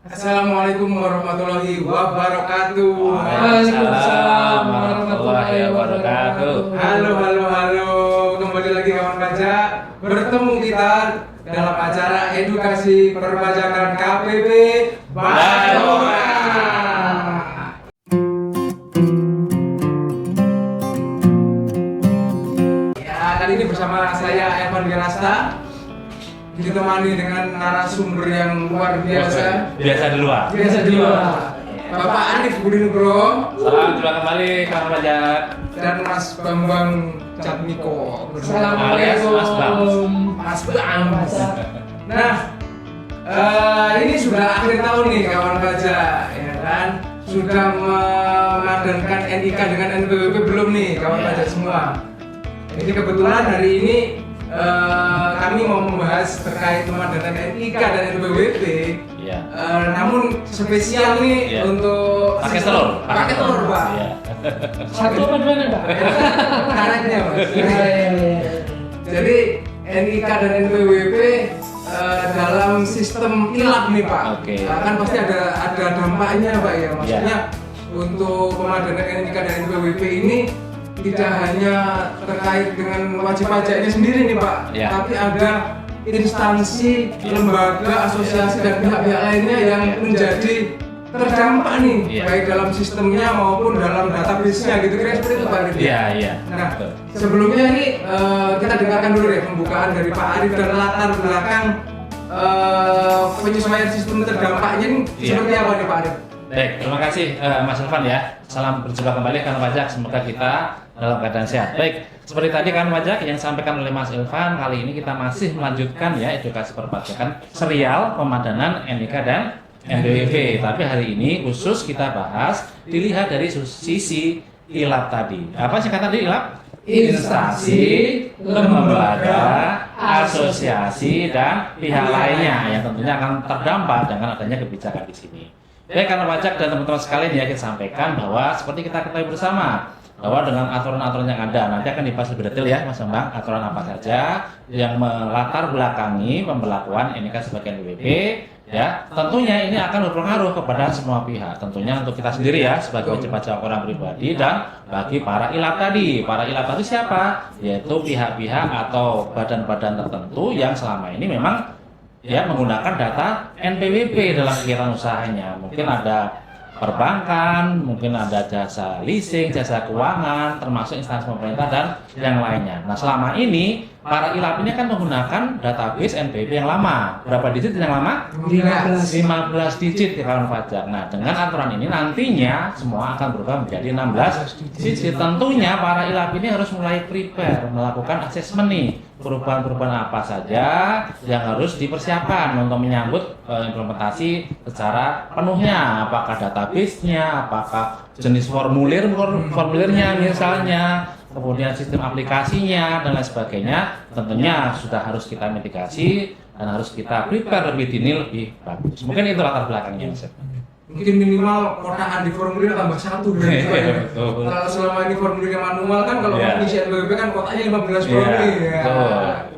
Assalamualaikum warahmatullahi wabarakatuh. Waalaikumsalam warahmatullahi wabarakatuh. Halo. Kembali lagi kawan pajak. Bertemu kita dalam acara edukasi perpajakan KPP Bayora. Ya, kali ini bersama saya Evan Gerasta, ditemani dengan narasumber yang luar biasa. Biasa di luar. Bapak Arif Budi Nugroho. Salam jumpa kembali kawan pajak. Dan Mas Bambang Jatmiko. Assalamualaikum. Mas Bang. Nah, ini sudah akhir tahun nih kawan pajak, ya kan? Sudah memadankan NIK dengan NPWP belum nih kawan pajak semua? Jadi kebetulan hari ini kami mau membahas terkait pemadanan NIK dan NPWP. Iya. Namun spesial nih Iya. untuk Pakai telur. Pakai telur, Pak. Iya. Satu apa dua nih, Pak? Karetnya, Mas. Iya. Jadi NIK dan NPWP dalam sistem ILAP nih, Pak. Oke. Kan pasti ada dampaknya, Pak ya. Maksudnya untuk pemadanan NIK dan NPWP ini tidak hanya terkait dengan wajib pajaknya sendiri nih, Pak, Ya. tapi ada instansi, lembaga, asosiasi dan pihak-pihak lainnya yang menjadi terdampak nih, Ya. baik dalam sistemnya maupun dalam database-nya gitu, kira seperti itu, Pak Arif. Iya. Nah, Betul. sebelumnya ini kita dengarkan dulu ya pembukaan dari Pak Arif dan latar belakang penyesuaian sistem terdampaknya ini Iya. seperti apa nih Pak Arif? Baik, terima kasih Mas Elvan ya. Salam berjumpa kembali kawan pajak. Semoga kita dalam keadaan sehat. Baik, seperti tadi kawan pajak yang disampaikan oleh Mas Elvan, kali ini kita masih melanjutkan ya edukasi perpajakan serial pemadanan NIK dan NPWP. Tapi hari ini khusus kita bahas dilihat dari sisi ILAP tadi. Apa singkatan dari ILAP? Instansi, lembaga, asosiasi, dan pihak lainnya yang tentunya akan terdampak dengan adanya kebijakan di sini. Baik, karena pajak dan teman-teman sekalian ya, kita sampaikan bahwa seperti kita ketahui bersama bahwa dengan aturan-aturan yang ada nanti akan dibahas lebih detail ya Mas Bambang, aturan apa saja yang melatar belakangi pemberlakuan NIK sebagai NPWP ya. Tentunya ini akan berpengaruh kepada semua pihak, tentunya untuk kita sendiri ya sebagai wajib pajak orang pribadi dan bagi para ILAP tadi. Para ILAP tadi siapa? Yaitu pihak-pihak atau badan-badan tertentu yang selama ini memang ya menggunakan data NPWP dalam kegiatan usahanya. Mungkin ada perbankan, mungkin ada jasa leasing, jasa keuangan, termasuk instansi pemerintah dan yang lainnya. Nah, selama ini para ILAP ini kan menggunakan database NPWP yang lama. Berapa digit yang lama? 15 digit ya kawan pajak. Nah, dengan aturan ini nantinya semua akan berubah menjadi 16 digit. Tentunya para ILAP ini harus mulai prepare, melakukan assessment nih. Perubahan-perubahan apa saja yang harus dipersiapkan untuk menyambut implementasi secara penuhnya, apakah database-nya, apakah jenis formulirnya misalnya, kemudian sistem aplikasinya dan lain sebagainya. Tentunya sudah harus kita mitigasi dan harus kita prepare lebih dini lebih bagus. Mungkin itu latar belakangnya. Mungkin minimal kotaan di formulir tambah 1 berarti Pak ya. Betul. Kalau selama ini formulirnya manual kan kalau Iya. ngisi NPWP kan kotaknya 15 Iya, formulir ya. betul.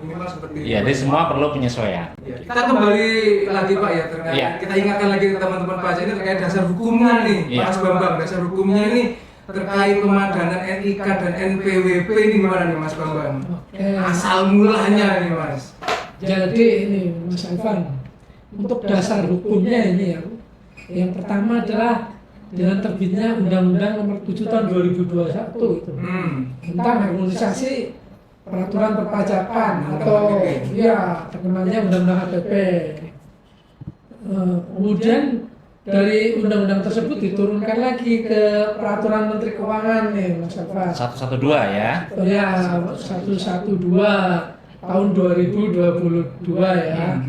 Minimal seperti itu. Ya, jadi semua perlu penyesuaian. Ya, kita kembali lagi Pak ya terkait Iya. kita ingatkan lagi ke teman-teman pajak ini terkait dasar hukumnya nih, Iya. Mas Bambang. Dasar hukumnya ini terkait pemadanan NIK dan NPWP ini gimana nih Mas Bambang? Oke. Asal mulanya nih Mas. Jadi ini Mas Alvan, untuk dasar hukumnya ini ya, yang pertama adalah dengan terbitnya Undang-Undang Nomor 7 Tahun 2021 itu tentang harmonisasi peraturan perpajakan atau ya terkenalnya Undang-Undang HPP. Kemudian dari undang-undang tersebut diturunkan lagi ke peraturan Menteri Keuangan nih Mas Alvan. 112 ya. Ya 112 tahun 2022 ya.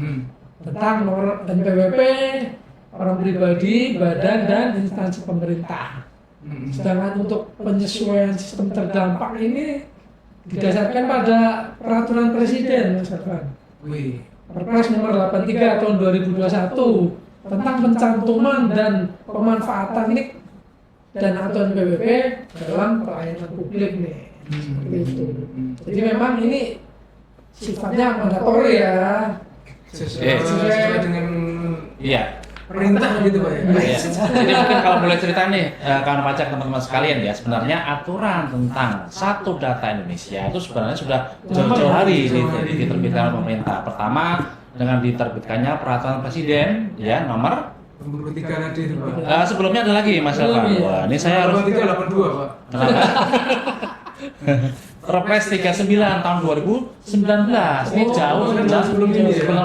Tentang nomor NPWP orang pribadi, badan dan instansi pemerintah. Sedangkan untuk penyesuaian sistem terdampak ini didasarkan pada peraturan presiden, Mas Arfan. Wih. Perpres nomor 83 tahun 2021 tentang pencantuman dan pemanfaatan NIK dan atau NPWP dalam pelayanan publik nih. Seperti itu. Jadi memang ini sifatnya mandatori ya. Sesuai dengan Iya. perintah gitu Pak ya. Iya. Jadi mungkin kalau boleh cerita nih, kawan pajak teman-teman sekalian ya, sebenarnya aturan tentang satu data Indonesia itu sebenarnya sudah jauh-jauh hari diterbitkan oleh pemerintah. Pertama dengan diterbitkannya peraturan presiden ya nomor 23 tadi itu Pak. sebelumnya ada lagi Mas Elvan. Wah, ini saya harus 82 Pak. kenapa? Perpres 39 tahun 2019 ini jauh sebelum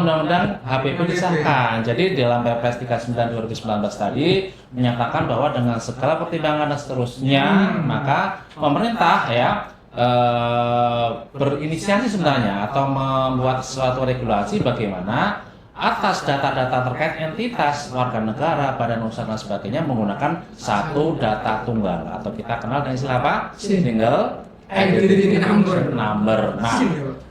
undang-undang HPP disahkan. Jadi dalam Perpres 39 2019 tadi menyatakan bahwa dengan segala pertimbangan dan seterusnya maka pemerintah ya berinisiasi sebenarnya atau membuat suatu regulasi bagaimana atas data-data terkait entitas warga negara, badan usaha dan sebagainya menggunakan satu data tunggal atau kita kenal dengan istilah apa? Single identity number.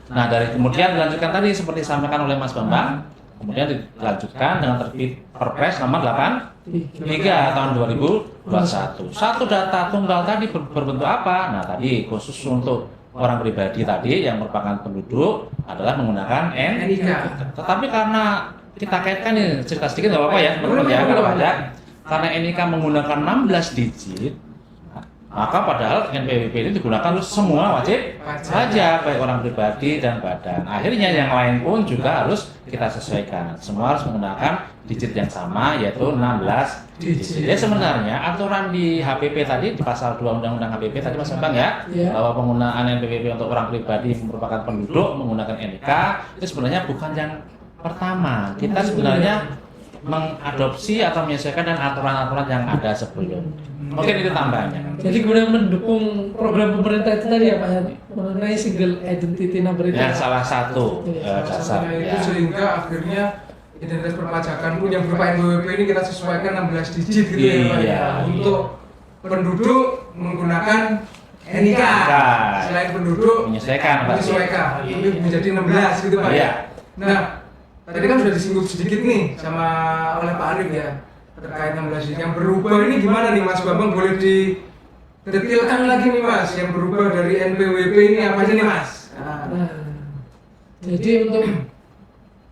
Nah, dari kemudian dilanjutkan tadi seperti disampaikan oleh Mas Bambang, kemudian dilanjutkan dengan terbit Perpres nomor 83 tahun 2021. Satu data tunggal tadi berbentuk apa? Nah, tadi khusus untuk orang pribadi tadi yang merupakan penduduk adalah menggunakan NIK. Tetapi karena kita kaitkan nih cerita sedikit nggak apa-apa ya teman-teman ya kalau ada karena NIK menggunakan 16 digit maka padahal NPWP ini digunakan untuk semua wajib pajak baik orang pribadi dan badan. Akhirnya yang lain pun juga harus kita sesuaikan. Semua harus menggunakan digit yang sama yaitu 16 digit. Jadi sebenarnya aturan di HPP tadi di pasal 2 Undang-Undang HPP tadi Mas Bambang ya, bahwa penggunaan NPWP untuk orang pribadi merupakan penduduk menggunakan NIK itu sebenarnya bukan yang pertama. Kita sebenarnya mengadopsi atau menyesuaikan dengan aturan-aturan yang ada sebelum. Mungkin itu tambahannya. Jadi kemudian mendukung program pemerintah itu tadi ya Pak ya, mengenai single identity number itu. Ya, salah satu dasar. Itu Ya. sehingga akhirnya identitas perpajakan pun yang berupa NPWP ini kita sesuaikan 16 digit gitu ya Pak ya. Untuk penduduk menggunakan NIK. Selain penduduk Menyesuaikan, Pak. Tapi menjadi 16 gitu Pak Iya. ya. Nah, tadi kan sudah disinggung sedikit nih sama oleh Pak Arif ya terkait 16 digit yang berubah ini gimana nih Mas Bambang, boleh didetailkan lagi nih Mas yang berubah dari NPWP ini apa aja nih Mas? Nah, jadi untuk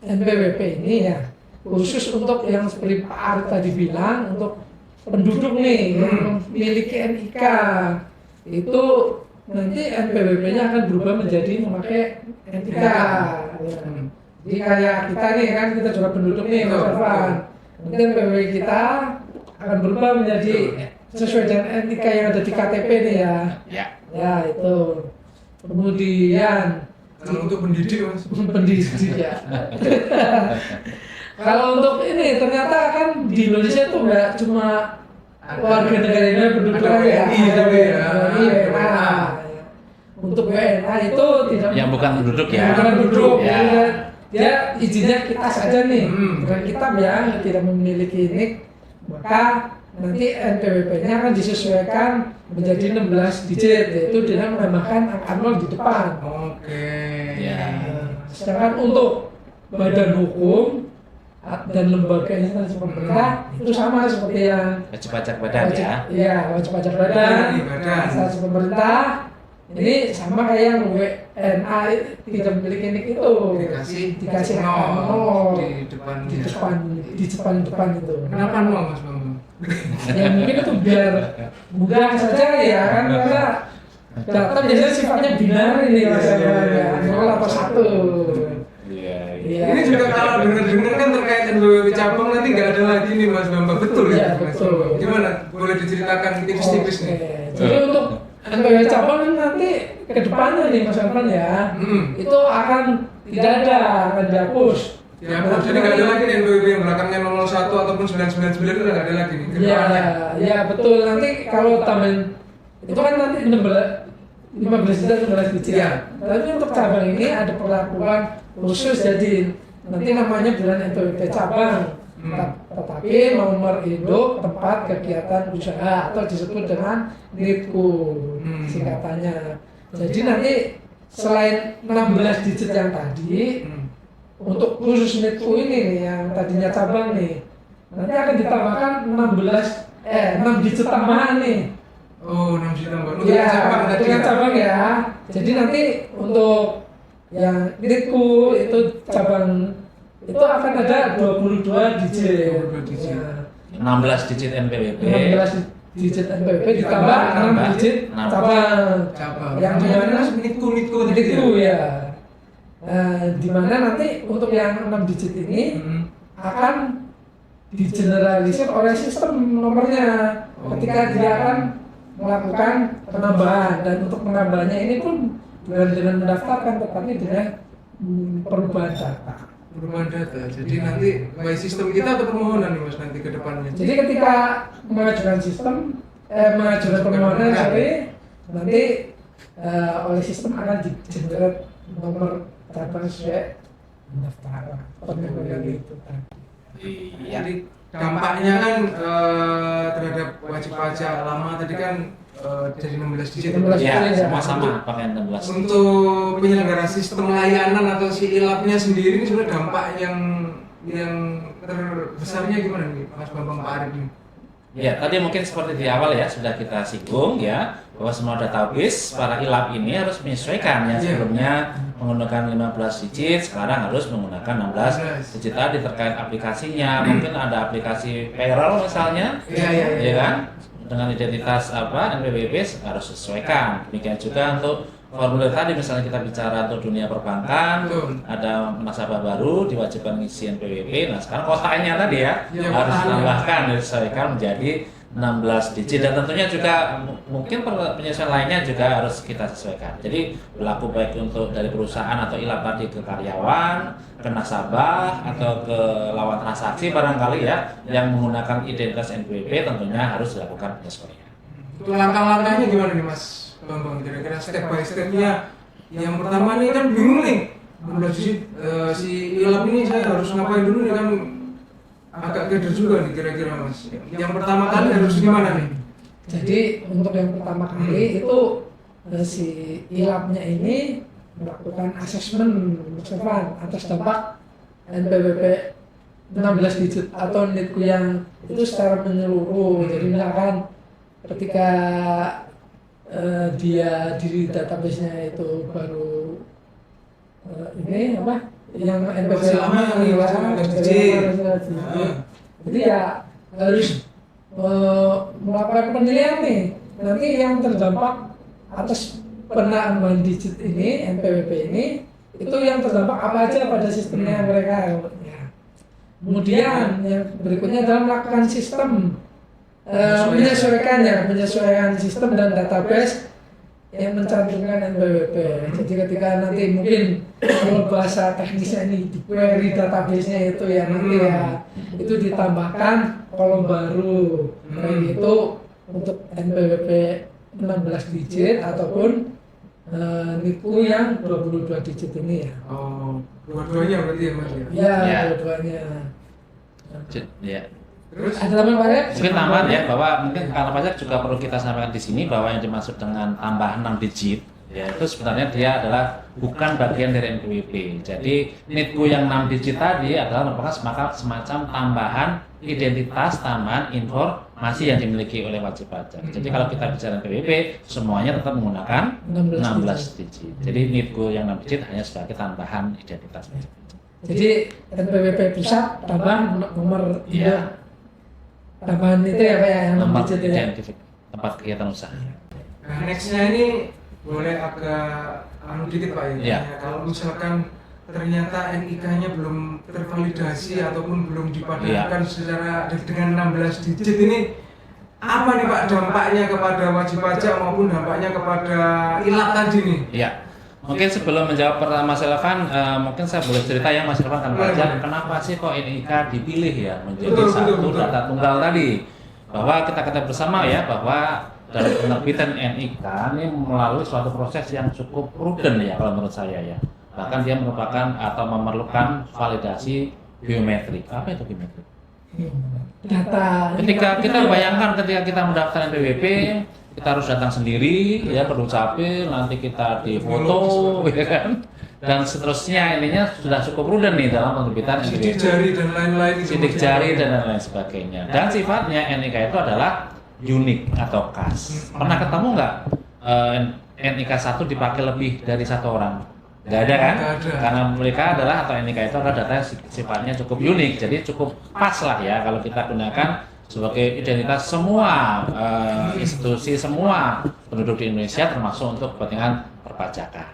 NPWP ini ya khusus untuk yang seperti Pak Arif tadi bilang untuk penduduk nih yang memiliki NIK itu nanti NPWP-nya akan berubah menjadi memakai NIK. Ya. Jadi kayak kita nih kan kita juga penduduk nih Mas Irfan. Nanti NPWP kita akan berubah menjadi sesuai dengan NIK yang ada di KTP nih ya. Ya itu. Kemudian Kalau untuk pendidik Mas. pendidik ya. Kalau untuk ini ternyata kan di Indonesia tuh nggak cuma warga negara Indonesia penduduk ya. WNA. Untuk WNA itu tidak Yang bukan penduduk ya. bukan penduduk. Ya. Dia izinnya kita saja nih. Dengan kita yang tidak memiliki NIK, maka nanti NPWP-nya akan disesuaikan menjadi 16 digit, yaitu dengan menambahkan angka 0 di depan. Oke. Ya. Sedangkan untuk badan hukum dan lembaga instansi pemerintah itu sama seperti yang Wajib pajak badan ya. Iya, wajib pajak badan, Badan. instansi pemerintah. Ini sama kayak yang WNA tidak memiliki NIK itu dikasih angka 0 di depan itu. Kenapa nol Mas Bambang? Ya mungkin itu biar mudah saja ya kan, karena data biasanya sifatnya binar ini Mas ya, 0 atau 1. Iya. Ini juga kalau dengar-dengar kan terkait NPWP cabang nanti nggak ada lagi nih Mas Bambang, betul ya? Iya, Mas betul. Bambang? Gimana? Boleh diceritakan tipis-tipis nih? Jadi untuk NPWP cabang nanti ke depannya nih Mas Irfan ya, itu akan tidak ada, akan dihapus. Ya, jadi nggak ada lagi nih NPWP yang belakangnya 001 ataupun 999 itu nggak ada lagi nih. ke Iya, depannya. ya betul. Nanti kalau tambahin itu kan nanti 15 juta 15 digit. Iya. Tapi untuk cabang ini ada perlakuan khusus, jadi nanti namanya bulan NPWP cabang. Tetapi nomor induk tempat kegiatan usaha atau disebut dengan NITKU singkatannya. Jadi nanti selain 16 digit yang tadi, untuk khusus NITKU ini nih yang tadinya cabang nih, nanti akan ditambahkan 6 digit tambahan nih. Oh, 6 juta tambah. Untuk Iya, cabang tadi dengan ya? cabang ya. Jadi nanti untuk yang NITKU itu cabang itu akan ada 22 digit. 22 digit. Ya. 16 digit NPWP. 16 digit NPWP ditambah 6 digit cabang. Yang dimana nitku tadi Itu ya. Di mana nanti untuk yang 6 digit ini akan digeneralisir oleh sistem nomornya ketika dia akan melakukan penambahan, dan untuk penambahannya ini pun bukan dengan mendaftarkan tetapi dengan perubahan data. Perubahan data. Jadi nanti by sistem kita atau permohonan nih Mas nanti ke depannya. Jadi ketika mengajukan mengajukan permohonan nanti oleh sistem akan di-generate nomor data sesuai pendaftaran pengembalian itu. Iya. Jadi dampaknya kan terhadap wajib pajak lama tadi kan dari 16 digit. 16 Ya, digit, semua sama pakai 16. Untuk penyelenggara sistem layanan atau si ilapnya sendiri ini sebenarnya dampak yang terbesarnya gimana nih Mas Bambang Pak Arif ini? Ya, tadi mungkin seperti di awal ya sudah kita singgung ya bahwa semua database para ilap ini harus menyesuaikan ya, sebelumnya menggunakan 15 digit, sekarang harus menggunakan 16 digit tadi terkait aplikasinya. Mungkin ada aplikasi payroll misalnya, ya kan? Dengan identitas NPWP harus sesuaikan. Demikian juga untuk formulir tadi, misalnya kita bicara untuk dunia perbankan, ada nasabah baru diwajibkan ngisi NPWP. Nah sekarang kotaknya tadi ya harus ditambahkan, disesuaikan menjadi 16 digit, dan tentunya juga mungkin penyesuaian lainnya juga harus kita sesuaikan. Jadi berlaku baik untuk dari perusahaan atau ilap tadi ke karyawan, ke nasabah atau ke lawan transaksi barangkali ya yang menggunakan identitas NPWP, tentunya harus dilakukan penyesuaian. Untuk langkah-langkahnya gimana nih Mas Bambang? Kira-kira step by stepnya. Yang pertama nih kan bingung nih, 16 digit si ilap ini saya harus ngapain dulu nih kan agak keder juga nih kira-kira Mas. Yang pertama kali harus gimana nih? Jadi untuk yang pertama kali itu si ilapnya ini melakukan asesmen atas dampak NPWP 16 digit atau NITku yang itu secara menyeluruh. Jadi misalkan ketika dia di database-nya itu baru ini yang NPWP lama jadi ya harus melakukan penilaian nih nanti yang terdampak atas penambahan digit ini NPWP ini itu yang terdampak apa aja pada sistemnya mereka ya. Kemudian yang berikutnya adalah melakukan sistem menyesuaikan sistem dan database yang mencantumkan NPWP. Jadi ketika nanti mungkin kalau bahasa teknisnya ini di query database-nya itu ya nanti ya itu ditambahkan kolom baru kayak gitu untuk NPWP 16 digit ataupun NITku yang 22 digit ini ya. Oh, dua-duanya berarti ya Mas ya? Ya, dua-duanya. Ya. Terus Ada tambahan Pak? Mungkin tambahan ya bahwa mungkin karena pajak juga perlu kita sampaikan di sini bahwa yang dimaksud dengan tambah 6 digit ya itu sebenarnya dia adalah bukan bagian dari NPWP. Jadi NITku yang 6 digit tadi adalah merupakan semacam tambahan identitas, tambahan informasi yang dimiliki oleh wajib pajak. Jadi kalau kita bicara NPWP semuanya tetap menggunakan 16 digit. Jadi NITku yang 6 digit hanya sebagai tambahan identitas wajib pajak. Jadi NPWP pusat tambah nomor Iya. tambahan itu ya Pak ya yang Nomor 6 digit ya. identifikasi tempat kegiatan usaha. nah, nextnya ini boleh agak dikit Pak ya. Iya. Kalau misalkan ternyata NIK-nya belum tervalidasi ataupun belum dipadankan secara dengan 16 digit ini apa nih Pak dampaknya kepada wajib pajak maupun dampaknya kepada ilap tadi nih? Iya. Mungkin sebelum menjawab pertanyaan Mas Elvan, mungkin saya boleh cerita ya Mas Elvan kan pajak, kenapa sih kok NIK dipilih ya menjadi satu data tunggal tadi? Bahwa kita ketahui bersama ya bahwa dalam penerbitan NIK ini melalui suatu proses yang cukup prudent ya kalau menurut saya ya. Bahkan dia merupakan atau memerlukan validasi biometrik. Apa itu biometrik? Data. Ketika kita bayangkan ketika kita mendaftar NPWP, kita harus datang sendiri, ya perlu capil, nanti kita difoto, ya kan? Dan seterusnya ininya sudah cukup prudent nih dalam penerbitan Sidik NPWP. jari dan lain-lain. Sidik jari dan lain sebagainya. Dan sifatnya NIK itu adalah unik atau khas. Pernah ketemu nggak NIK 1 dipakai lebih dari satu orang? Nggak ada kan? Nggak ada. Karena mereka adalah atau NIK itu adalah data yang sifatnya cukup unik, jadi cukup pas lah ya kalau kita gunakan sebagai identitas semua institusi, semua penduduk di Indonesia termasuk untuk kepentingan perpajakan.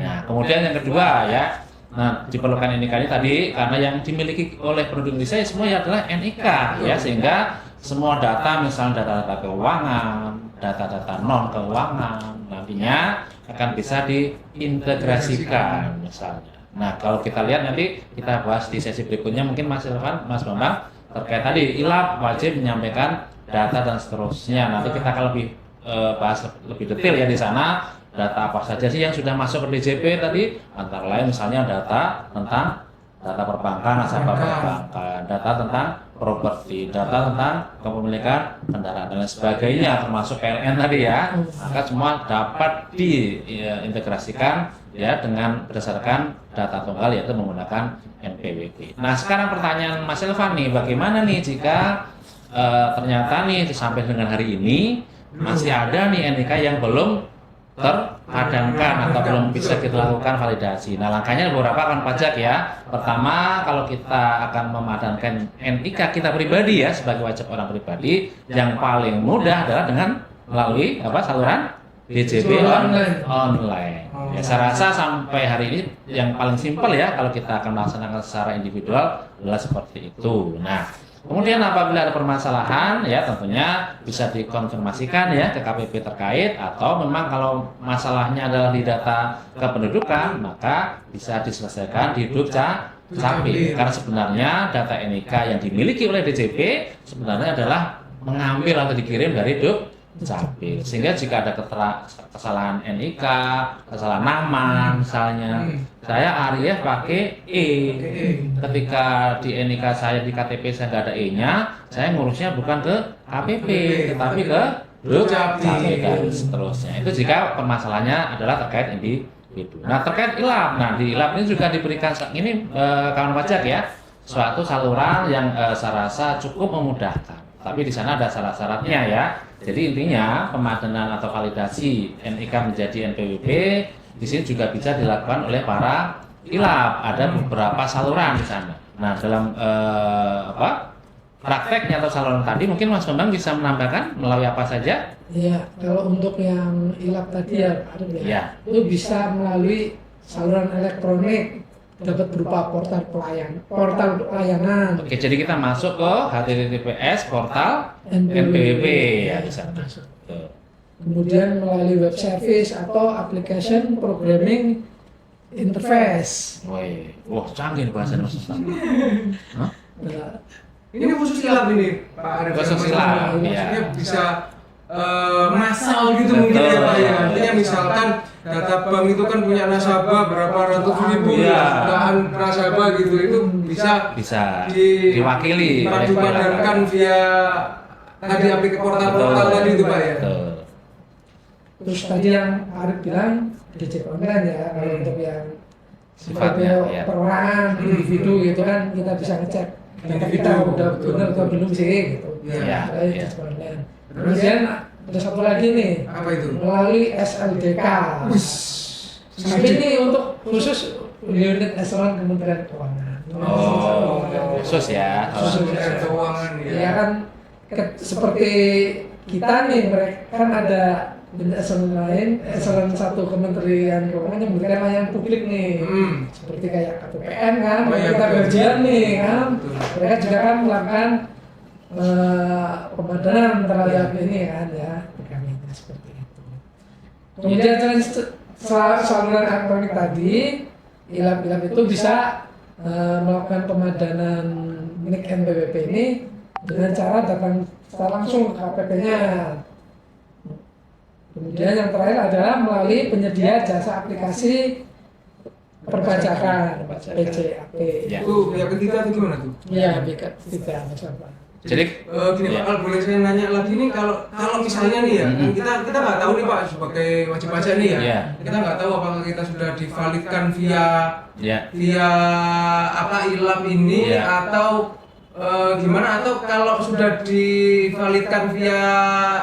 Nah, kemudian yang kedua ya, nah diperlukan NIK ini tadi karena yang dimiliki oleh penduduk Indonesia semua adalah NIK ya, sehingga semua data misalnya data-data keuangan, data-data non keuangan nantinya akan bisa diintegrasikan misalnya. Nah, kalau kita lihat nanti kita bahas di sesi berikutnya mungkin Mas Irfan, Mas Bambang terkait tadi ILAP wajib menyampaikan data dan seterusnya. Nanti kita akan lebih bahas lebih detail ya di sana. Data apa saja sih yang sudah masuk ke DJP tadi? Antara lain misalnya data tentang data perbankan, nasabah perbankan, data tentang properti, data tentang kepemilikan kendaraan dan sebagainya, termasuk PLN tadi ya. Maka semua dapat diintegrasikan ya dengan berdasarkan data tunggal yaitu menggunakan NPWP. Nah, sekarang pertanyaan Mas Elvan nih, bagaimana nih jika ternyata nih sampai dengan hari ini masih ada nih NIK yang belum terpadankan atau belum bisa kita lakukan validasi. Nah, langkahnya beberapa akan pajak ya. Pertama, kalau kita akan memadankan NIK kita pribadi ya sebagai wajib orang pribadi, yang paling mudah adalah dengan melalui saluran DJP online. Ya, saya rasa sampai hari ini yang paling simpel ya kalau kita akan melaksanakan secara individual adalah seperti itu. Nah, kemudian apabila ada permasalahan ya tentunya bisa dikonfirmasikan ya ke KPP terkait, atau memang kalau masalahnya adalah di data kependudukan maka bisa diselesaikan di Dukcapil. Karena sebenarnya data NIK yang dimiliki oleh DJP sebenarnya adalah mengambil atau dikirim dari Dukcapil. Sehingga jika ada kesalahan NIK, kesalahan nama misalnya, saya Arif pakai E. Ketika di NIK saya di KTP saya nggak ada E-nya, saya ngurusnya bukan ke KPP, tetapi ke Dukcapil dan seterusnya. Itu jika permasalahannya adalah terkait individu. Nah, terkait ILAP, nah di ILAP ini juga diberikan ini kawan pajak ya, suatu saluran yang saya rasa cukup memudahkan. Tapi di sana ada syarat-syaratnya ya. Jadi intinya pemadanan atau validasi NIK menjadi NPWP di sini juga bisa dilakukan oleh para ILAP. Ada beberapa saluran di sana. Nah, dalam prakteknya atau saluran tadi mungkin Mas Bambang bisa menambahkan melalui apa saja? Iya, kalau untuk yang ILAP tadi ya, Ya. itu bisa melalui saluran elektronik, dapat berupa portal pelayanan. Oke, jadi kita masuk ke https portal NPWP ya bisa. Kemudian melalui web service atau application programming interface. Wah, canggih bahasa Mas Bambang. Nah, Ini khusus ILAP ini, Pak Arif. Khusus ILAP, Maksudnya ya. bisa massal gitu mungkin ya Pak ya. Artinya misalkan data bank itu kan punya nasabah berapa ratus ribu, Iya. jutaan nasabah gitu, itu bisa diwakili oleh dipadankan via tadi aplikasi portal-portal tadi itu Pak ya. Betul. terus tadi yang Arif bilang DJP online ya, kalau untuk yang Sifatnya, ya. perorangan individu gitu kan kita bisa ngecek data kita udah benar atau belum sih gitu. Iya, Melalui iya. DJP online. Kemudian ada satu lagi nih, Apa itu? melalui SLDK. Tapi ini untuk khusus unit eselon Kementerian Keuangan. Oh, khusus ya. Kementerian Keuangan ya. Ya kan seperti kita nih, mereka kan ada unit eselon lain, eselon satu Kementerian Keuangan yang memberikan layanan publik nih. Seperti kayak KPPN kan, Oh, iya, kita betul. gajian nih kan. Betul. Mereka juga kan melakukan pemadanan terhadap ini kan ya, programnya seperti itu. Kemudian saluran elektronik tadi, ILAP itu bisa melakukan pemadanan NIK NPWP ini dengan cara datang secara langsung ke KPP-nya. Kemudian yang terakhir adalah melalui penyedia jasa aplikasi perpajakan, PJAP. Ya. Itu yang ketiga itu gimana tuh? Iya, tidak masalah. Jadi Gini ya. Pak, kalau boleh saya nanya lagi nih, kalau misalnya nih ya, Mhm. kita nggak tahu nih Pak sebagai wajib pajak nih ya, Iya. kita nggak tahu apakah kita sudah divalidkan via Ya. ILAP ini Iya. atau gimana, atau kalau sudah divalidkan via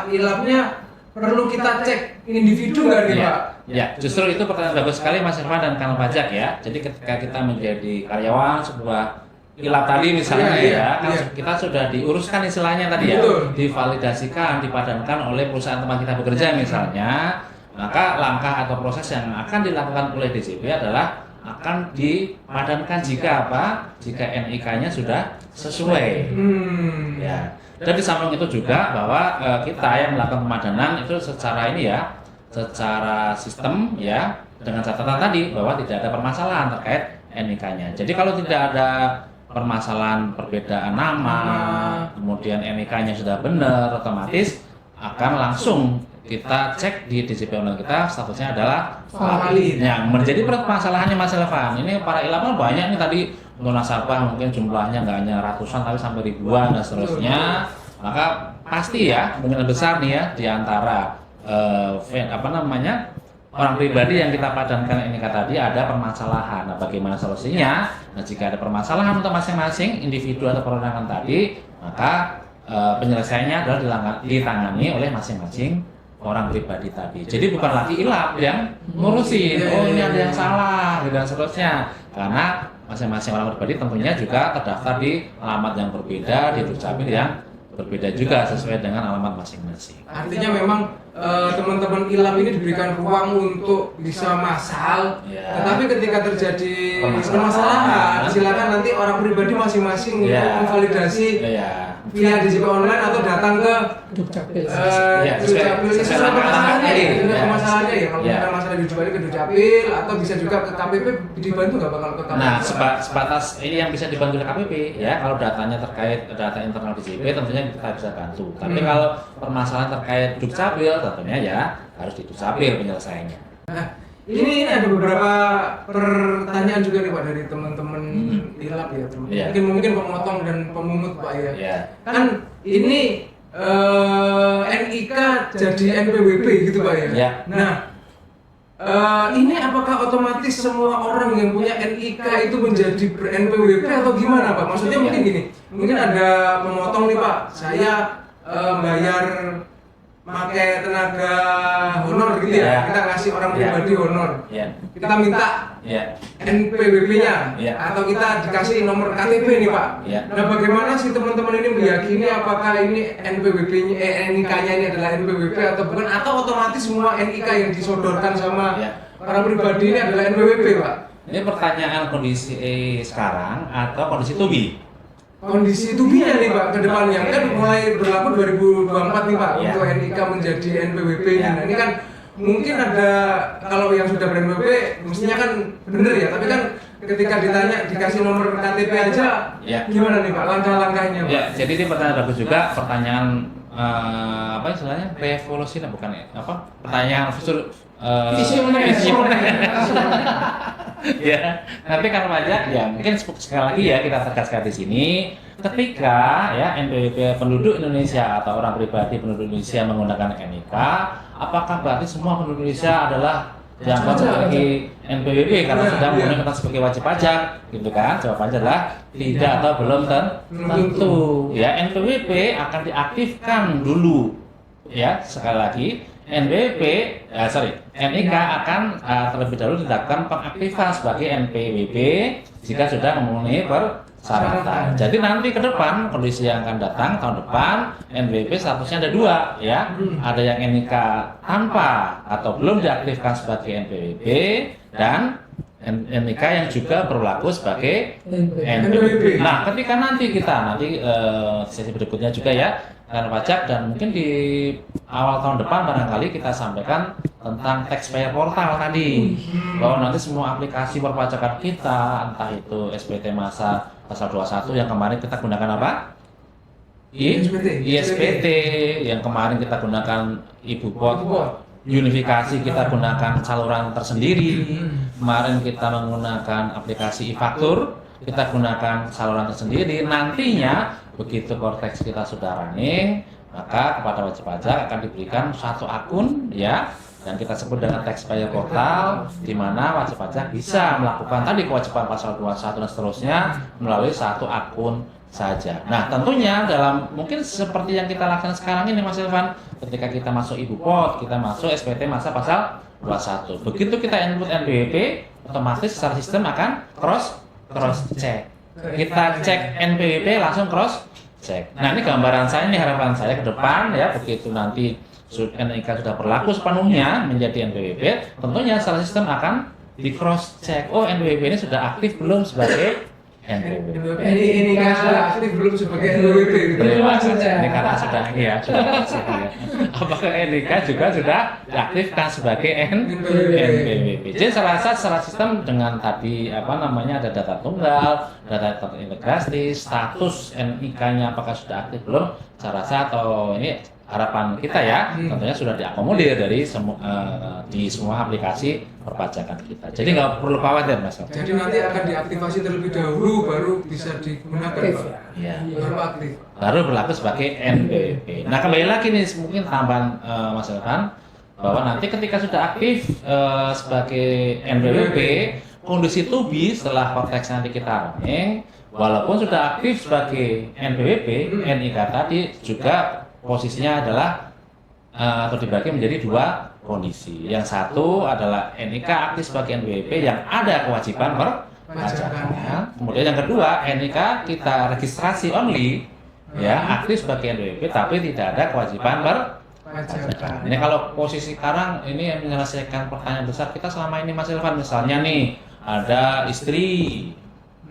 ILAP-nya perlu kita cek individu nggak nih Iya. Pak? Ya, justru itu pertanyaan bagus sekali Mas Irfan dan kanal pajak ya. Jadi ketika kita menjadi karyawan sebuah kilap tadi misalnya kan kita sudah diuruskan istilahnya tadi ya, divalidasikan, dipadankan oleh perusahaan tempat kita bekerja misalnya, maka langkah atau proses yang akan dilakukan oleh DJP adalah akan dipadankan jika jika NIK-nya sudah sesuai. Ya. Dan di samping itu juga bahwa kita yang melakukan pemadanan itu secara secara sistem ya, dengan catatan tadi bahwa tidak ada permasalahan terkait NIK-nya. Jadi kalau tidak ada permasalahan perbedaan nama, kemudian NIK-nya sudah benar, otomatis akan langsung kita cek di DJP online kita, statusnya adalah valid. Yang menjadi permasalahannya Mas Elvan, ini para ilham banyak nih tadi untuk nasabah mungkin jumlahnya nggak hanya ratusan tapi sampai ribuan dan seterusnya. Maka pasti ya kemungkinan besar nih ya di antara orang pribadi yang kita padankan NIK tadi ada permasalahan. Nah, bagaimana solusinya? Nah, jika ada permasalahan untuk masing-masing individu atau perorangan tadi, maka penyelesaiannya adalah ditangani oleh masing-masing orang pribadi tadi. Jadi bukan lagi ilap yang ngurusin, ini ada yang salah, dan seterusnya. Karena masing-masing orang pribadi tentunya juga terdaftar di alamat yang berbeda, di dukcapil yang berbeda juga sesuai dengan alamat masing-masing. Artinya memang teman-teman ilap ini diberikan ruang untuk bisa massal, tetapi ketika terjadi permasalahan, silakan nanti orang pribadi masing-masing untuk memvalidasi via DJP online atau datang ke Dukcapil. Dukcapil itu sama masalahnya ya. Kalau ada masalah di Dukcapil ke Dukcapil atau bisa juga ke KPP, dibantu nggak bakal ke KPP? Nah, sebatas ini yang bisa dibantu oleh KPP ya. Kalau datanya terkait data internal DJP tentunya kita bisa bantu. Tapi kalau permasalahan terkait Dukcapil tentunya ya harus di Dukcapil penyelesaiannya. Nah, ini ada beberapa pertanyaan juga nih Pak dari teman-teman ilap ya, teman. Mungkin pemotong dan pemungut Pak ya. Kan ini NIK jadi NPWP gitu Pak ya. Nah, ini apakah otomatis semua orang yang punya NIK itu menjadi ber-NPWP atau gimana Pak? Maksudnya mungkin gini, mungkin ada pemotong nih Pak, saya bayar pakai tenaga honor gitu ya, kita kasih orang pribadi honor, kita minta NPWP-nya, atau kita dikasih nomor KTP nih Pak. Nah, bagaimana sih teman-teman ini meyakini apakah ini NPWP-nya, NIK-nya ini adalah NPWP atau bukan, atau otomatis semua NIK yang disodorkan sama orang pribadi ini adalah NPWP Pak? Ini pertanyaan kondisi sekarang atau kondisi to be? Kondisi tubinya nih Pak ke depannya kan mulai berlaku 2024 nih Pak untuk NIK menjadi NPWP nya. Nah, ini kan mungkin ada, kalau yang sudah ber-NPWP mestinya kan bener ya, tapi kan ketika ditanya dikasih nomor KTP aja gimana nih Pak langkah-langkahnya Pak? Ya, jadi ini pertanyaan bagus juga, pertanyaan apa istilahnya revolusi bukan ya? Pertanyaan visioner. Ya, nanti kalau pajak ya mungkin sekali lagi ya kita tegaskan di sini, ketika ya NPWP penduduk Indonesia atau orang pribadi penduduk Indonesia menggunakan NIK, apakah berarti semua penduduk Indonesia adalah dianggap sebagai NPWP karena sudah menggunakan sebagai wajib pajak, gitu kan? Jawabannya adalah tidak atau belum tentu. Ya, NPWP akan diaktifkan dulu. Ya, sekali lagi NIK akan terlebih dahulu dilakukan pengaktifan sebagai NPWP jika sudah memenuhi persyaratan. Jadi nanti ke depan kondisi yang akan datang tahun depan NPWP statusnya ada dua ya. Ada yang NIK tanpa atau belum diaktifkan sebagai NPWP dan NIK yang juga berlaku sebagai NPWP. Nah, ketika nanti sesi berikutnya juga ya karena pajak, dan mungkin di awal tahun depan barangkali kita sampaikan tentang taxpayer portal tadi, bahwa nanti semua aplikasi perpajakan kita, entah itu SPT Masa pasal 21 yang kemarin kita gunakan apa? ISPT yang kemarin kita gunakan Ibupot, unifikasi kita gunakan saluran tersendiri, kemarin kita menggunakan aplikasi e-faktur, kita gunakan saluran tersendiri. Nantinya begitu Kortex kita sudah running, maka kepada wajib pajak akan diberikan satu akun ya dan kita sebut dengan taxpayer portal, di mana wajib pajak bisa melakukan tadi kewajiban pasal 21 dan seterusnya melalui satu akun saja. Nah, tentunya dalam mungkin seperti yang kita lakukan sekarang ini Mas Irfan, ketika kita masuk Ibupot, kita masuk SPT masa pasal 21. Begitu kita input NPWP, otomatis secara sistem akan cross check. Kita cek NPWP langsung cross check. Nah, ini gambaran saya, ini harapan saya ke depan ya, begitu nanti NIK sudah berlaku sepenuhnya menjadi NPWP, tentunya secara sistem akan di cross check. Oh, NPWP ini sudah aktif belum sebagai NPWP? Ini kan sudah aktif belum sebagai NPWP? Ini karena sudah aktif ya. Apakah NIK juga sudah diaktifkan sebagai NPWP? Jadi saya rasa secara sistem dengan tadi ada data tunggal, data terintegrasi, status NIK-nya apakah sudah aktif belum? Saya rasa atau ini harapan kita ya, tentunya sudah diakomodir dari di semua aplikasi perpajakan kita. Jadi nggak perlu khawatir Mas. Jadi nanti akan diaktifasi terlebih dahulu baru bisa digunakan Pak. Iya. Baru aktif. Baru berlaku sebagai NPWP. Nah, kembali lagi nih mungkin tambahan Mas Irfan bahwa nanti ketika sudah aktif sebagai NPWP, kondisi to be setelah konteks nanti kita running, walaupun sudah aktif sebagai NPWP, NIK tadi juga posisinya adalah atau dibagi menjadi dua kondisi. Yang satu adalah NIK aktif sebagai NPWP yang ada kewajiban perpajakan. Kemudian yang kedua, NIK kita registrasi only ya, aktif sebagai NPWP tapi tidak ada kewajiban perpajakan. Ini kalau posisi sekarang ini yang menyelesaikan pertanyaan besar kita selama ini Mas Irfan, misalnya nih ada istri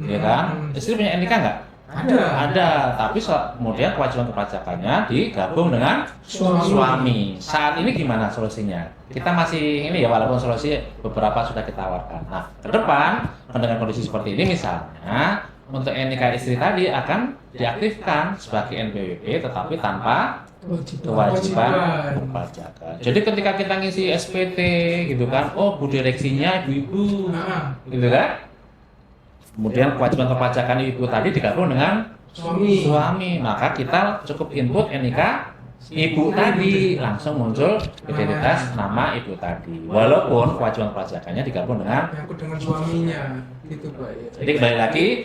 ya kan? Istri punya NIK enggak? Ada, tapi kemudian kewajiban perpajakannya digabung dengan suami. Saat ini gimana solusinya? Kita masih ini ya, walaupun solusi beberapa sudah kita tawarkan. Nah, ke depan dengan kondisi seperti ini misalnya untuk NIK istri tadi akan diaktifkan sebagai NPWP tetapi tanpa kewajiban perpajakan. Jadi ketika kita ngisi SPT gitu kan, oh bu direksinya ibu-ibu gitu kan. Kemudian kewajiban perpajakan ibu tadi digabung dengan suami, maka kita cukup input NIK ibu tadi, langsung muncul identitas nama ibu tadi. Walaupun kewajiban perpajakannya digabung dengan suaminya, gitu Pak. Jadi kembali lagi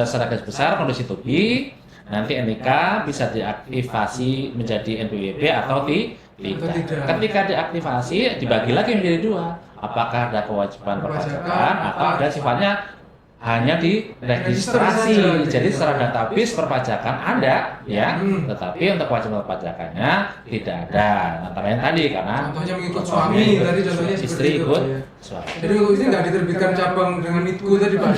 secara garis besar kondisi to be, nanti NIK bisa diaktifasi menjadi NPWP atau tidak. Ketika diaktifasi dibagi lagi menjadi dua, apakah ada kewajiban perpajakan atau ada sifatnya hanya di registrasi. Jadi secara database perpajakan ada ya, tetapi untuk kewajiban perpajakannya tidak ada. Antara yang tadi karena contohnya mengikut suami tadi, contohnya istri ikut ya. Suami. Jadi untuk ini nggak diterbitkan cabang dengan itku tadi Pak.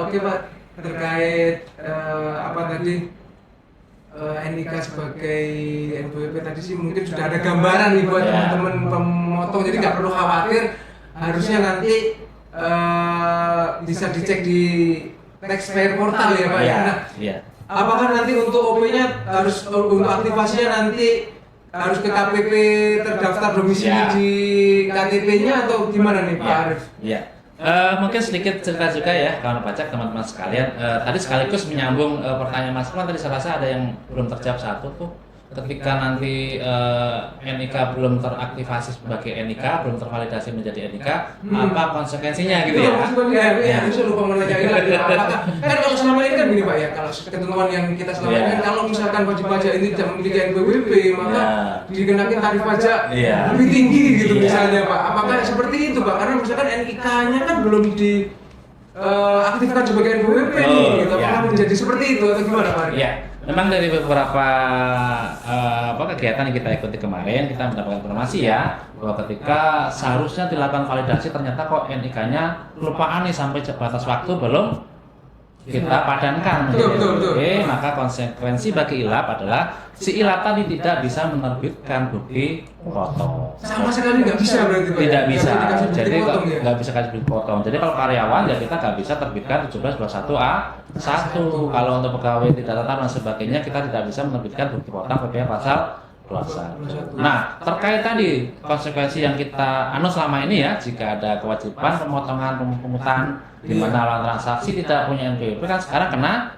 Oke Pak, terkait apa tadi NIK sebagai NPWP tadi sih mungkin sudah ada gambaran nih buat teman-teman pemotong, jadi nggak perlu khawatir. Harusnya nanti bisa dicek di taxpayer portal ya Pak ya. Nah, apakah nanti untuk OP-nya harus untuk aktivasinya nanti harus ke KPP terdaftar domisili di KTP-nya atau gimana nih Pak Arif? Mungkin sedikit cerita juga ya kawan pajak teman-teman sekalian. Tadi sekaligus menyambung pertanyaan Mas Irfan, tadi saya rasa ada yang belum terjawab satu tuh. Ketika nanti NIK belum teraktivasi sebagai NIK, belum tervalidasi menjadi NIK, apa konsekuensinya gitu ya? Ya, saya lupa menanyain lagi. Kan kalau selama ini kan gini Pak ya, kalau ketentuan yang kita selama ini kan kalau misalkan wajib pajak ini tidak memiliki NPWP, maka dikenakan tarif pajak lebih tinggi gitu misalnya Pak. Apakah seperti itu Pak? Karena misalkan NIK-nya kan belum diaktifkan sebagai NPWP nih, gitu. Apakah menjadi seperti itu atau gimana Pak? Memang dari beberapa kegiatan yang kita ikuti kemarin kita mendapatkan informasi ya bahwa ketika seharusnya dilakukan validasi ternyata kok NIK-nya kelupaan nih sampai batas waktu belum kita padankan menjadi maka konsekuensi bagi ILAP adalah si ILAP tadi tidak bisa menerbitkan bukti potong. Sama sekali nggak bisa berarti Pak? Tidak bisa. Jadi nggak bisa kasih bukti potong. Jadi kalau karyawan ya kita nggak bisa terbitkan 1721A1. Kalau untuk pegawai tidak tetap dan sebagainya kita tidak bisa menerbitkan bukti potong PPh pasal 21. Nah, terkait tadi konsekuensi yang kita selama ini ya, jika ada kewajiban pemotongan pemungutan di mana transaksi tidak punya NPWP kan sekarang kena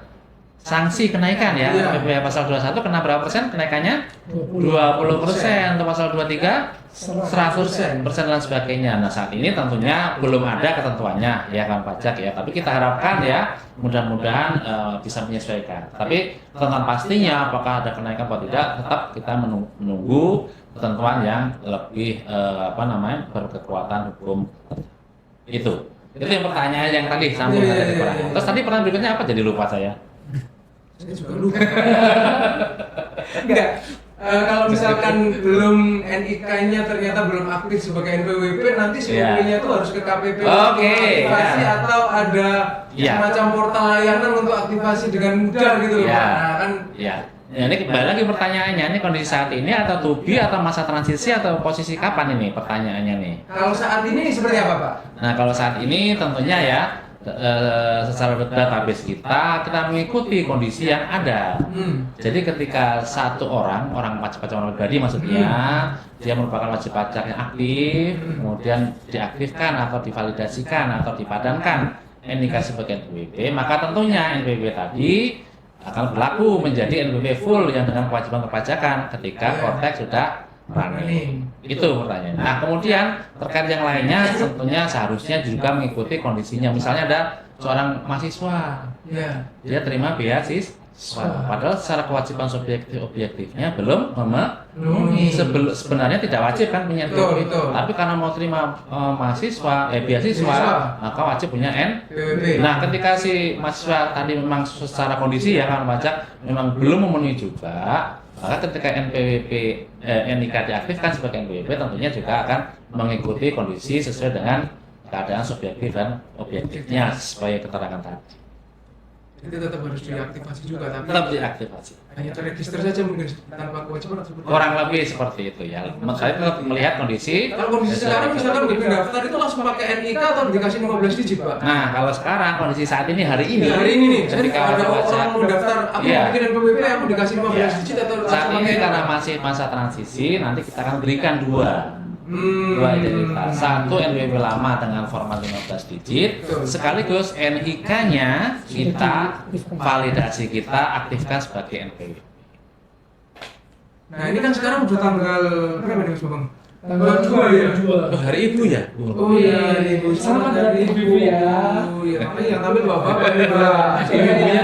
sanksi kenaikan ya. Iya. NPWP pasal 21 kena berapa persen kenaikannya? 20%. Untuk pasal 23 100% dan sebagainya. Nah, saat ini tentunya belum ada ketentuannya ya kan pajak ya. Tapi kita harapkan ya mudah-mudahan bisa menyesuaikan. Tapi tentang pastinya apakah ada kenaikan atau tidak, tetap kita menunggu ketentuan yang lebih berkekuatan hukum itu. Itu yang pertanyaan yang tadi sambung dari pertanyaan. Terus tadi pertanyaan berikutnya apa? Jadi lupa saya. Saya juga lupa. Enggak. Kalau misalkan belum NIK-nya ternyata belum aktif sebagai NPWP, nanti sebelumnya itu harus ke KPP aktivasi atau ada semacam portal layanan untuk aktivasi dengan mudah gitu loh. Nah, kan Ya, ini kembali lagi pertanyaannya, ini kondisi saat ini atau to be atau masa transisi atau posisi kapan ini pertanyaannya nih? Kalau saat ini seperti apa, Pak? Nah, kalau saat ini tentunya ya secara database kita mengikuti kondisi yang ada. Jadi ketika satu orang wajib pajak orang pribadi maksudnya dia merupakan wajib pajak yang aktif, kemudian diaktifkan atau divalidasikan atau dipadankan NIK sebagai NPWP, maka tentunya NPWP tadi akan berlaku menjadi NPWP full yang dengan kewajiban perpajakan ketika konteks sudah running. Itu pertanyaannya. Nah, kemudian terkait yang lainnya tentunya seharusnya juga mengikuti kondisinya. Misalnya ada seorang mahasiswa, dia terima beasiswa, padahal secara kewajiban objektifnya belum memenuhi. Sebenarnya tidak wajib kan punya NPWP, tapi karena mau terima beasiswa, maka wajib punya NPWP. Nah, ketika si mahasiswa tadi memang secara kondisi ya kan pajak memang belum memenuhi juga, maka ketika NIK diaktifkan sebagai NPWP tentunya juga akan mengikuti kondisi sesuai dengan keadaan subjektif dan objektifnya sesuai keterangan tadi. Jadi tetap harus diaktifasi juga, tapi tetap diaktifasi. Hanya terregister saja mungkin tanpa kewajiban atau kurang lebih seperti itu ya. Saya tetap melihat kondisi. Kalau kondisi sekarang misalkan udah daftar itu langsung pakai NIK atau dikasih 15 digit, Pak? Nah, kalau sekarang kondisi saat ini hari ini nih, ketika ada orang mau daftar aku bikin NPWP aku dikasih 15 digit atau saat ini karena masih masa transisi nanti kita akan berikan dua identitas. Satu NPWP lama dengan format 15 digit, sekaligus NIK-nya kita validasi, kita aktifkan sebagai NPWP. Nah, ini kan sekarang udah tanggal berapa nih, Mas Bambang? Tanggal 2 ya. Oh, hari Ibu ya? Oh iya, Ibu. Selamat hari Ibu ya. Oh iya, makanya yang tampil bapak-bapak nih, Pak. Iya,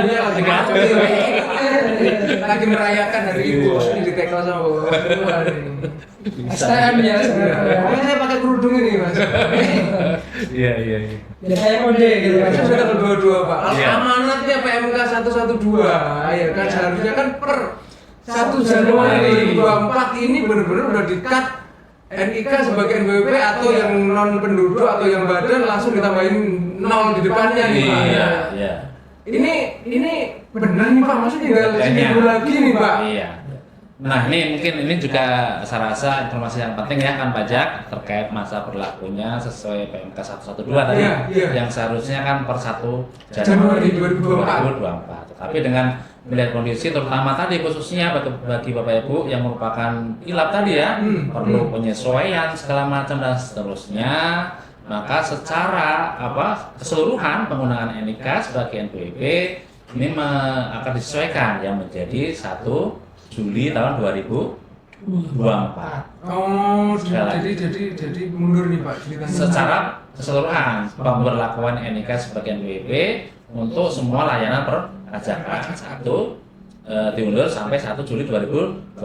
lagi merayakan hari Ibu. Ini ditekel sama bapak-bapak nih. STM ya sekarang. Makanya saya pakai kerudung ini, Mas. Iya. Ya kayak kode gitu kan. Sudah tanggal 22, Pak. Kalau amanatnya PMK 112, ya kan seharusnya kan per 1 Januari 2024 ini benar-benar udah di-cut NIK sebagai NPWP atau yang non penduduk atau yang badan langsung ditambahin 0 di depannya nih, Pak. Iya. Ini benar nih, Pak. Maksudnya tinggal seminggu lagi nih, Pak. Iya. Nah, ini juga saya rasa informasi yang penting ya kan pajak terkait masa berlakunya sesuai PMK 112 tadi yang seharusnya kan per 1 Januari 2024. Tetapi dengan melihat kondisi terutama tadi khususnya bagi Bapak Ibu yang merupakan ilap tadi ya, perlu penyesuaian segala macam dan seterusnya, maka secara keseluruhan penggunaan NIK sebagai NPWP ini akan disesuaikan yang menjadi 1 Juli tahun 2024. Oh, jadi mundur nih, Pak ceritanya. Secara keseluruhan pemberlakuan NIK sebagai NPWP untuk semua layanan perpajakan diundur sampai 1 Juli 2024.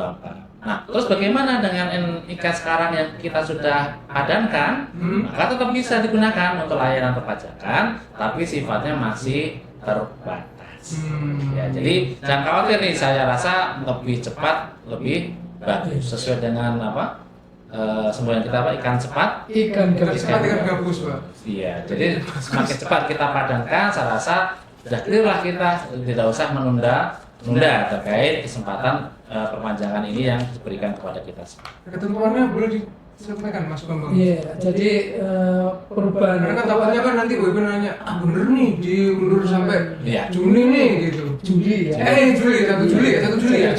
Nah, terus bagaimana dengan NIK sekarang yang kita sudah padankan? Maka tetap bisa digunakan untuk layanan perpajakan, tapi sifatnya masih terbatas. Ya, jadi jangan khawatir nih, saya rasa lebih cepat, lebih bagus sesuai dengan semboyan kita ikan cepat, ikan gabus, Pak. Iya, jadi semakin cepat kita padankan, saya rasa sudah clear lah kita, tidak usah menunda terkait kesempatan perpanjangan ini yang diberikan kepada kita. Ketentuannya boleh disampaikan, Mas Bambang? Iya, jadi perubahan. Karena takutnya kan nanti WP nanya, bener nih diundur sampai Juni nih gitu. Juli ya. 1 Juli ya.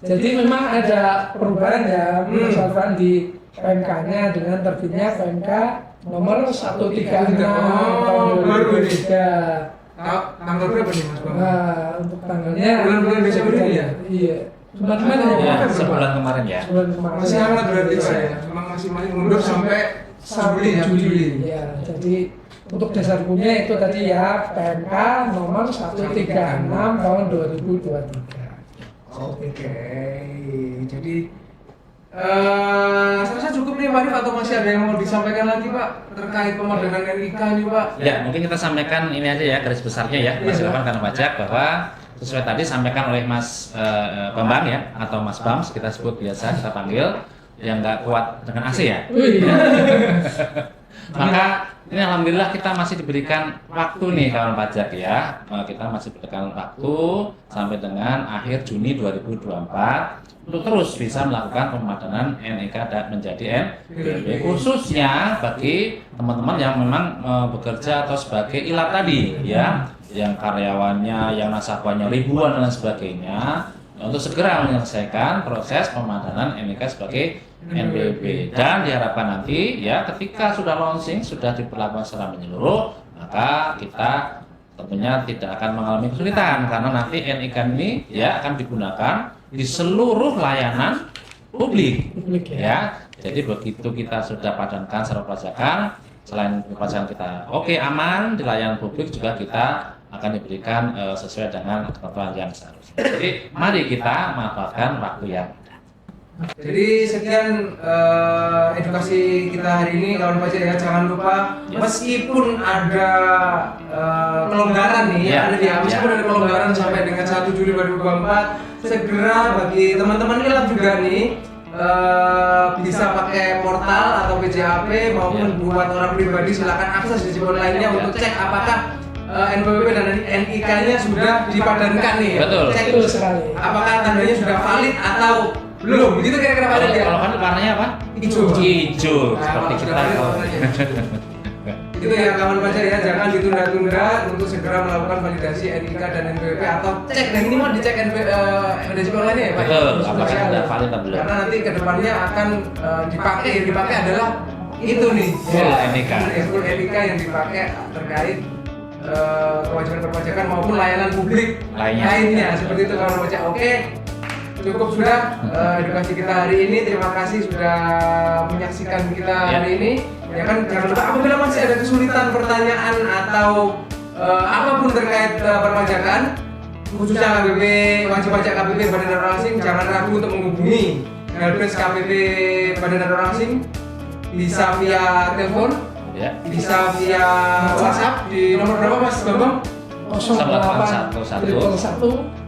Jadi memang ada perubahan ya, misalkan di PMK-nya dengan terbitnya PMK nomor 136 tahun 2023. Tanggal berapa nih Mas Bambang? Nah, untuk tanggalnya Bulan-bulan Desember ini ya? Iya. Cuman Ya, ya, sebulan kemarin ya. Sebulan kemarin. Masih hangat berarti Pak ya? Memang masih mundur sampai Juli. Ya, jadi untuk dasar hukumnya itu tadi ya PMK nomor 136 tahun 2023. Oke, jadi saya rasa cukup nih Pak Arif, atau masih ada yang mau disampaikan lagi Pak terkait pemadangan NIK ini Pak? Ya, mungkin kita sampaikan ini aja ya garis besarnya ya, Mas Ilvan karena pajak, bahwa sesuai tadi sampaikan oleh Mas Bambang ya, atau Mas Bams kita sebut biasa kita panggil, yang nggak kuat dengan AC ya. Maka ini alhamdulillah kita masih diberikan waktu nih kawan pajak ya. Kita masih diberikan waktu sampai dengan akhir Juni 2024 untuk terus bisa melakukan pemadanan NIK dan menjadi NPWP, khususnya bagi teman-teman yang memang bekerja atau sebagai ilat tadi ya, yang karyawannya, yang nasabahnya ribuan dan sebagainya, untuk segera menyelesaikan proses pemadanan NIK sebagai NPWP, dan diharapkan nanti ya ketika sudah launching, sudah diberlakukan secara menyeluruh, maka kita tentunya tidak akan mengalami kesulitan karena nanti NIK ini ya akan digunakan di seluruh layanan publik ya. Jadi begitu kita sudah padankan secara perpajakan, selain perpajakan kita oke aman di layanan publik, juga kita akan diberikan sesuai dengan ketentuan yang seharusnya. Jadi mari kita manfaatkan waktu yang ada. Jadi sekian edukasi kita hari ini kawan pajak ya. Jangan lupa meskipun ada kelonggaran nih Ya, ada di meskipun ada kelonggaran sampai dengan 1 Juli 2024, segera bagi teman-teman ilat juga nih bisa pakai portal atau PJAP maupun buat orang pribadi, silakan akses di online-nya untuk cek apakah NPWP dan NIK-nya sudah dipadankan nih. Betul. Cek Betul sekali. apakah tandanya sudah valid atau belum. Begitu kira-kira valid ya. Kalau kan warnanya apa? Hijau. Hijau, seperti kita. Itu ya kawan pajak ya, jangan ditunda-tunda untuk segera melakukan validasi NIK dan NPWP atau cek. Dan ini mau dicek NPWP online ya Pak? Betul, apakah sudah valid atau belum? Karena nanti kedepannya akan dipakai adalah itu nih. Full NIK. Full NIK yang dipakai terkait kewajiban perpajakan maupun layanan publik lainnya seperti itu kawan pajak. Oke, cukup sudah edukasi kita hari ini. Terima kasih sudah menyaksikan kita hari ini. Ya kan, jangan lupa apabila masih ada kesulitan pertanyaan atau apapun terkait perpajakan, khususnya KPP, wajib pajak KPP Badan Narkoba Asing, jangan ragu untuk menghubungi helpdesk KPP Badan Narkoba Asing, bisa via telepon, bisa via WhatsApp di nomor berapa Mas Bambang? 0811 08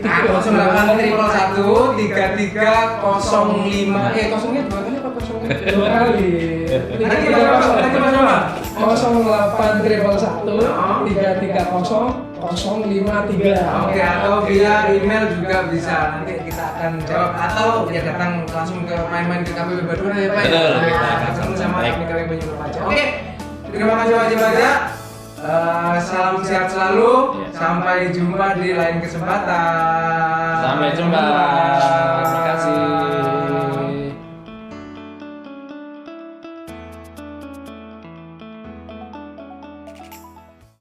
111 3305 kosongnya dua kali apa kosongnya? dua kali. Lagi berapa? 08 111 3300 053. Oke, atau via email juga bisa. Nanti kita akan jawab, atau ya datang langsung ke main-main ke KPP Badura ya Pak. Betul. Ketemu sama kami KPP Pajak. Oke, terima kasih wajib pajak. Salam sehat selalu. Sampai jumpa di lain kesempatan. Sampai jumpa.